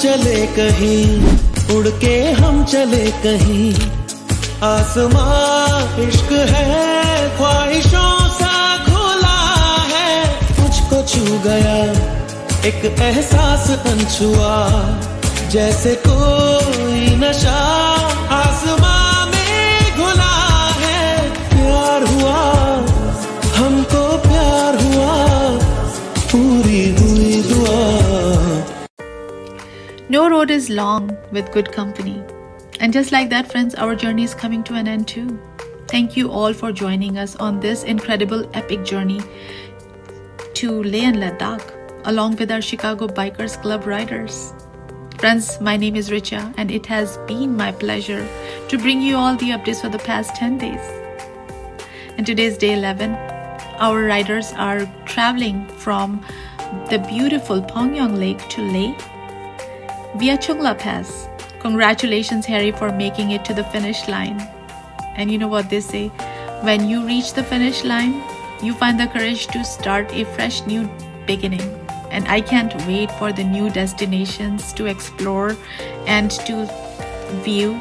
चले कहीं, उड़ के हम चले कहीं। आसमां इश्क है, ख्वाहिशों सा खुला है। मुझको छू गया एक एहसास अनछुआ, जैसे कोई नशा आसमां में घुला है। प्यार हुआ हमको, प्यार हुआ, पूरी हुई दुआ। No road is long with good company. And just like that, friends, our journey is coming to an end too. Thank you all for joining us on this incredible epic journey to Leh and Ladakh, along with our Chicago Bikers Club riders. Friends, my name is Richa, and it has been my pleasure to bring you all the updates for the past 10 days. And today's day 11. Our riders are traveling from the beautiful Pongyong Lake to Leh via Chungla Pass. Congratulations, Harry, for making it to the finish line. And you know what they say, when you reach the finish line, you find the courage to start a fresh new beginning. And I can't wait for the new destinations to explore and to view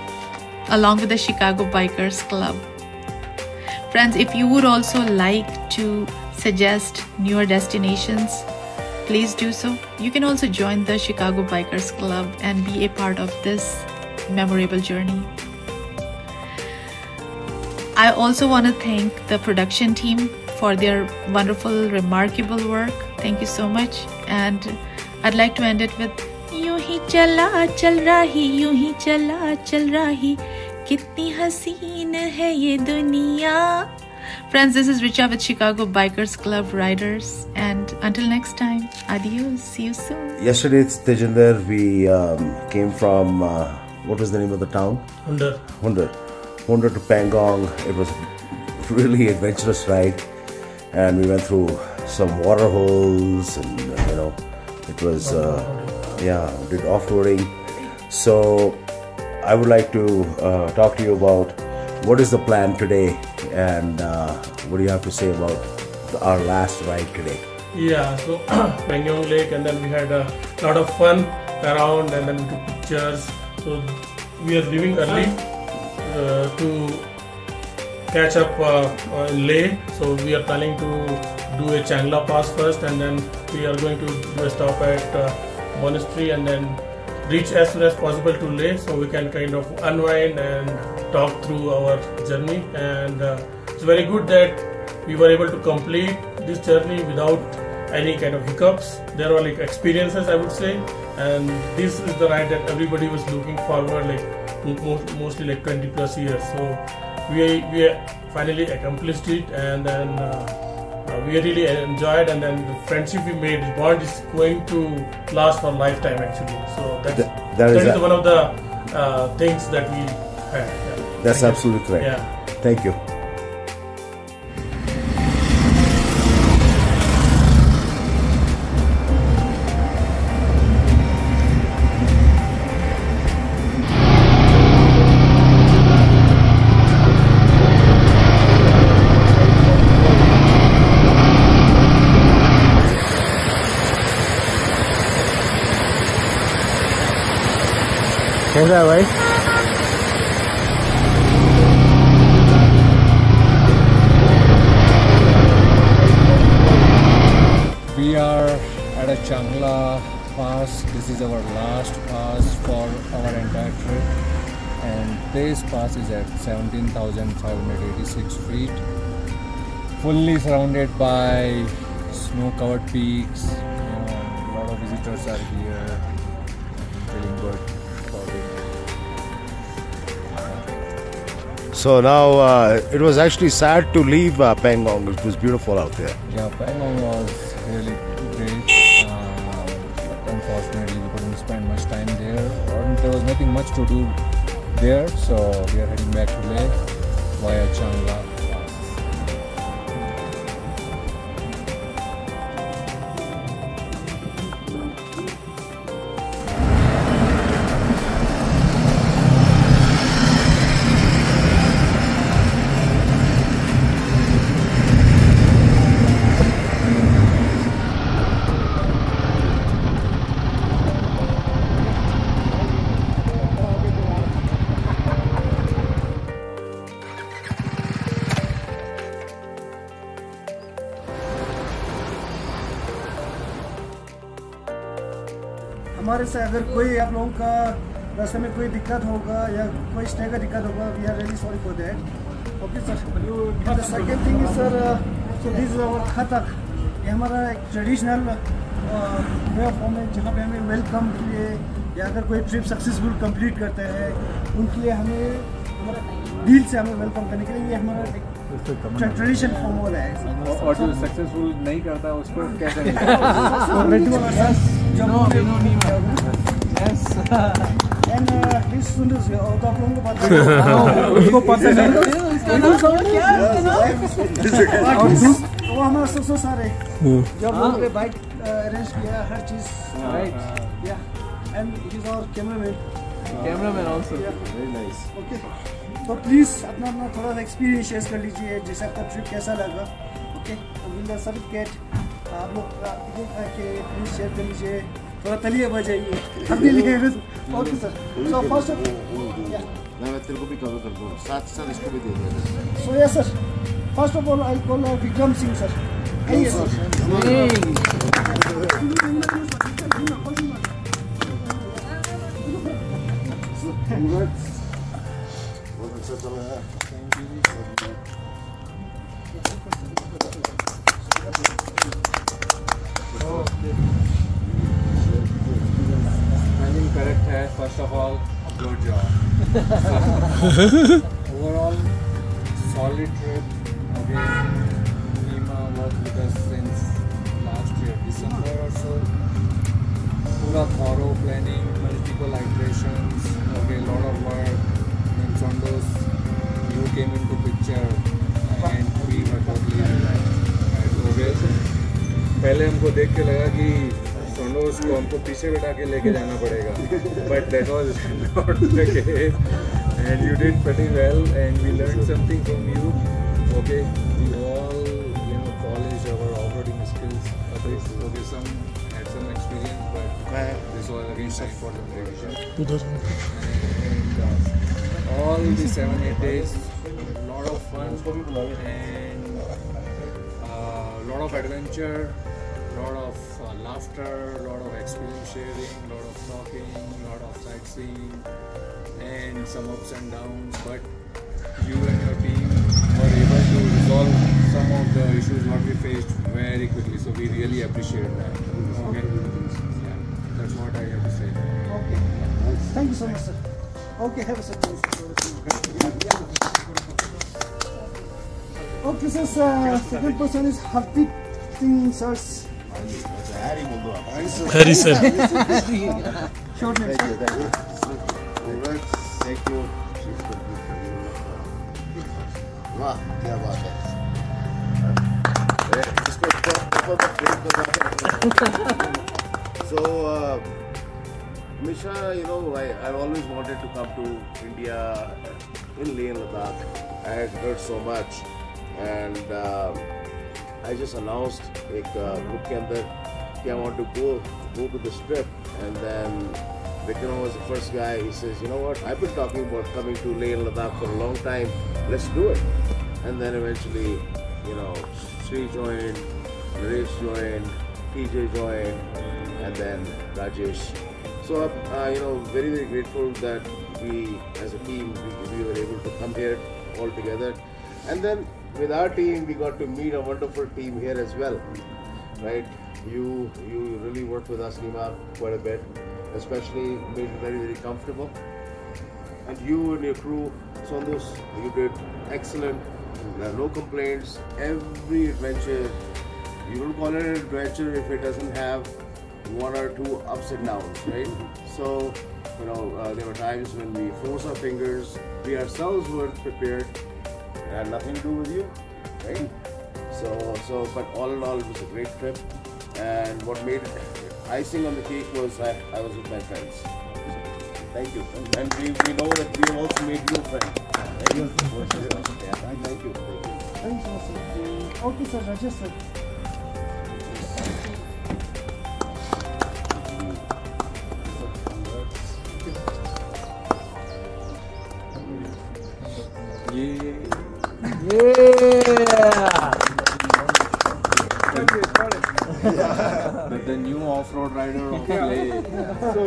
along with the Chicago Bikers Club. Friends, if you would also like to suggest newer destinations, please do so. You can also join the Chicago Bikers Club and be a part of this memorable journey. I also want to thank the production team for their wonderful, remarkable work. Thank you so much. And I'd like to end it with यूं ही चला चल रही, यूं ही चला चल रही, कितनी हसीन है ये दुनिया. Friends, this is Richa with Chicago Bikers Club Riders, and until next time, adios, see you soon. Yesterday, Tejinder, we came from, what was the name of the town? Hunter to Pangong. It was a really adventurous ride, and we went through some water holes, and it was, did off-roading. So, I would like to talk to you about what is the plan today, and what do you have to say about our last ride today? Yeah, so Pangyong Lake, and then we had a lot of fun around, and then we took pictures. So we are leaving early to catch up in Leh. So we are planning to do a Changla Pass first, and then we are going to do a stop at Monastery, and then reach as soon as possible to Leh, so we can kind of unwind and talk through our journey. And it's very good that we were able to complete this journey without any kind of hiccups. There were like experiences, I would say, and this is the ride that everybody was looking forward, like mostly like 20 plus years. So we finally accomplished it, and then we really enjoyed, and then the friendship we made, the bond is going to last for a lifetime actually. So that is one of the things that we had. Yeah. That's absolutely correct. Yeah. Thank you. कैसा है भाई? We are at a Changla Pass. This is our last pass for our entire trip, and this pass is at 17,586 feet, fully surrounded by snow-covered peaks. A lot of visitors are here. Feeling good. So now it was actually sad to leave Pangong. It was beautiful out there. Yeah, Pangong was really great. But unfortunately, we couldn't spend much time there. There was nothing much to do there, so we are heading back to Leh via Changla. हमारे से अगर कोई आप लोगों का रास्ते में कोई दिक्कत होगा या कोई स्टे का दिक्कत होगा, we are really sorry for that. Okay sir. The second thing is sir, so this is our खतक. ये हमारा एक ट्रेडिशनल वे ऑफ होम है, जहाँ पे हमें वेलकम के लिए या अगर कोई ट्रिप सक्सेसफुल कंप्लीट करते हैं उनके लिए हमें दिल से हमें वेलकम करने के लिए ये हमारा एक ट्रेडिशन फॉर्मूला है. और जो सक्सेसफुल नहीं करता उसको कैसे एंड प्लीज सुन दीजिए, और तो आप लोगों को पता है उसको पता है वो हमारा सबसे सारे जब लोगों ने बाइक अरेंज किया हर चीज़. Yeah and he is our cameraman also. Very nice. Okay, तो प्लीज़ अपना अपना थोड़ा सा एक्सपीरियंस शेयर कर लीजिए, जैसे आपका ट्रिप कैसा लगा. ओके, विल द सर्टिफिकेट आप लोग के प्लीज़ शेयर कर लीजिए, थोड़ा तलिए बजाइए अपने लिए. Okay sir. सो फर्स्ट मैं तेरे को भी कवर कर दूँ, साथ साथ इसको भी दे देंगे. So yes sir, first of all I call Vikram Singh sir. आइए सर. बहुत अच्छा चला है. करेक्ट है. First of all good job. Overall solid trip. Again, Nima was with us since last year December or so. Pura thorough planning, multiple iterations, okay, lot of work. And Sondos, you came into picture and we were totally relaxed. Okay. पहले हमको देख के लगा कि सोंडोस को हमको पीछे बैठा के लेके जाना पड़ेगा, but that was not the case. And you did pretty well, and we learned something from you. Okay, we all, polished our operating skills a bit. Okay, some had some experience, but this was again time for the revision. And all the 7-8 days, lot of fun and lot of adventure, lot of laughter, lot of experience sharing, lot of talking, lot of sightseeing. And some ups and downs, but you and your team were able to resolve some of the issues what we faced very quickly, so we really appreciate that. Okay, yeah, that's what I have to say. Okay, thank you so much sir. Okay, have a seat. Okay sir, second person is Harpreet Singh sir. Hari sir. Short name sir. Thank you. वाह, क्या बात है. So, Misha, I've always wanted to come to India in Leh Ladakh. I had heard so much, and I just announced एक group के अंदर कि I want to go to this trip, and then Vikram was the first guy. He says, you know what, I've been talking about coming to Leh Ladakh for a long time, let's do it. And then eventually, Sri joined, Naresh joined, TJ joined, and then Rajesh. So very, very grateful that we as a team we were able to come here all together. And then with our team we got to meet a wonderful team here as well, right? You really worked with us, Nima, quite a bit, especially made it very, very comfortable. And you and your crew, Sondos, you did excellent. No complaints. Every adventure, you don't call it an adventure if it doesn't have one or two ups and downs, right? So there were times when we froze our fingers. We ourselves weren't prepared. It had nothing to do with you, right? But all in all, it was a great trip. And what made it icing on the cake was I was with my friends. Thank you. And we know that we have also made you a friend. Thank you. Thank you. Thanks so much sir. Okay sir, Rajesh sir. With the new off-road rider of So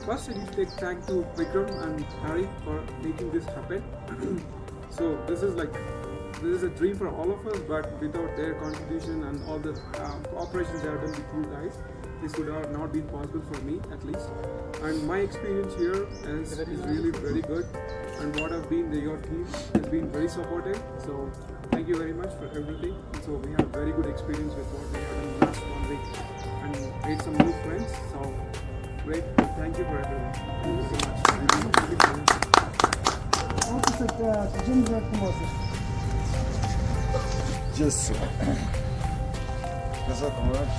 first I need to take thanks to Vikram and Harry for making this happen. So this is a dream for all of us, but without their contribution and all the operations they have done with you guys, this would have not been possible for me at least. And my experience here is really very good, and what I've been, your team has been very supportive. So thank you very much for everything. So we have very good experience with what we have done last 1 week and made some new friends. So great, thank you for everything. Thank you so much. Just that's all right.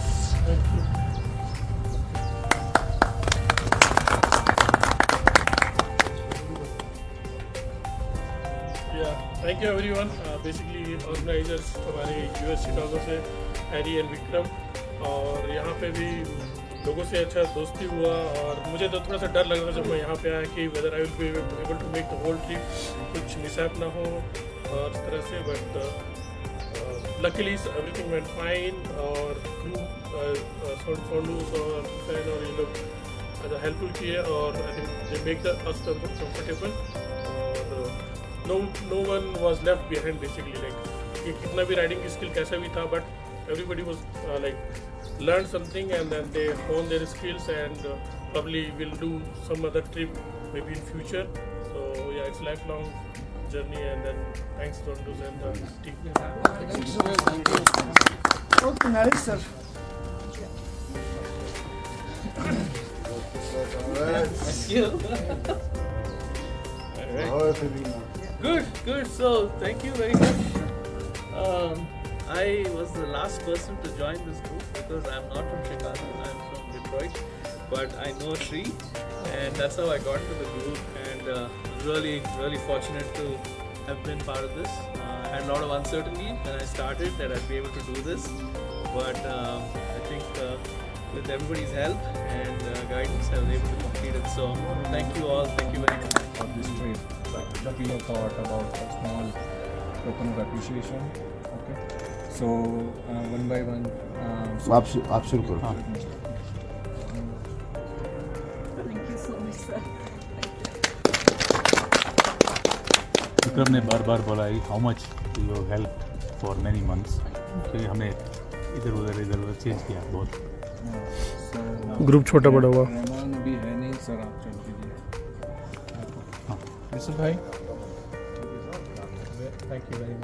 Thank you everyone. Basically organisers हमारे US Chicago से Harry and Vikram, और यहाँ पे भी लोगों से अच्छा दोस्ती हुआ, और मुझे तो थोड़ा सा डर लग रहा था जब मैं यहाँ पे आया कि whether I will be able to make the whole trip, कुछ मिसहैप ना हो और इस तरह से, but luckily everything went fine, और ग्रुप सोंडूस और फैन और ये लोग हेल्पफुल किए, और I think they make the us comfortable, और no one was left behind basically. Like कि कितना भी राइडिंग की स्किल कैसा भी था, but everybody was like learned something, and then they honed their skills, and probably will do some other trip maybe in future. So yeah, it's lifelong journey, and then thanks to Tondus and the team. Okay, nice sir. Thank you. Good. So thank you very much. I was the last person to join this group because I'm not from Chicago, I'm from Detroit, but I know Shri, and that's how I got into the group, and really fortunate to have been part of this. I had a lot of uncertainty when I started that I'd be able to do this, but I think with everybody's help and guidance I was able to complete it. So thank you all, thank you very much. Of this trip, we have thought about a small token of appreciation. Okay, so one by one. आप शुरू करो. Thank you so much, sir. Vikram ने बार बोला how much you help for many months, फिर हमने इधर उधर change किया बहुत. ग्रुप छोटा बड़ा हुआ. रहमान भी है नहीं सर, आप चल कीजिए. यूसुफ भाई, thank you very much.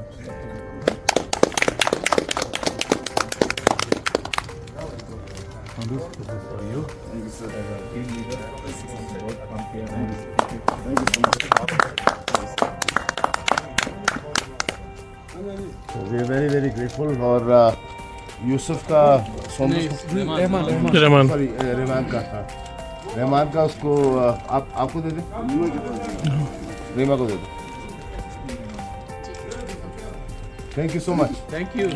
this is for you. Thank you sir. As a team leader, this is बहुत काम किया है. Thank you so much. So we are very grateful. और यूसुफ का रहमान का उसको आपको दे दे, रीमा को दे दे. Thank you so much. Thank you.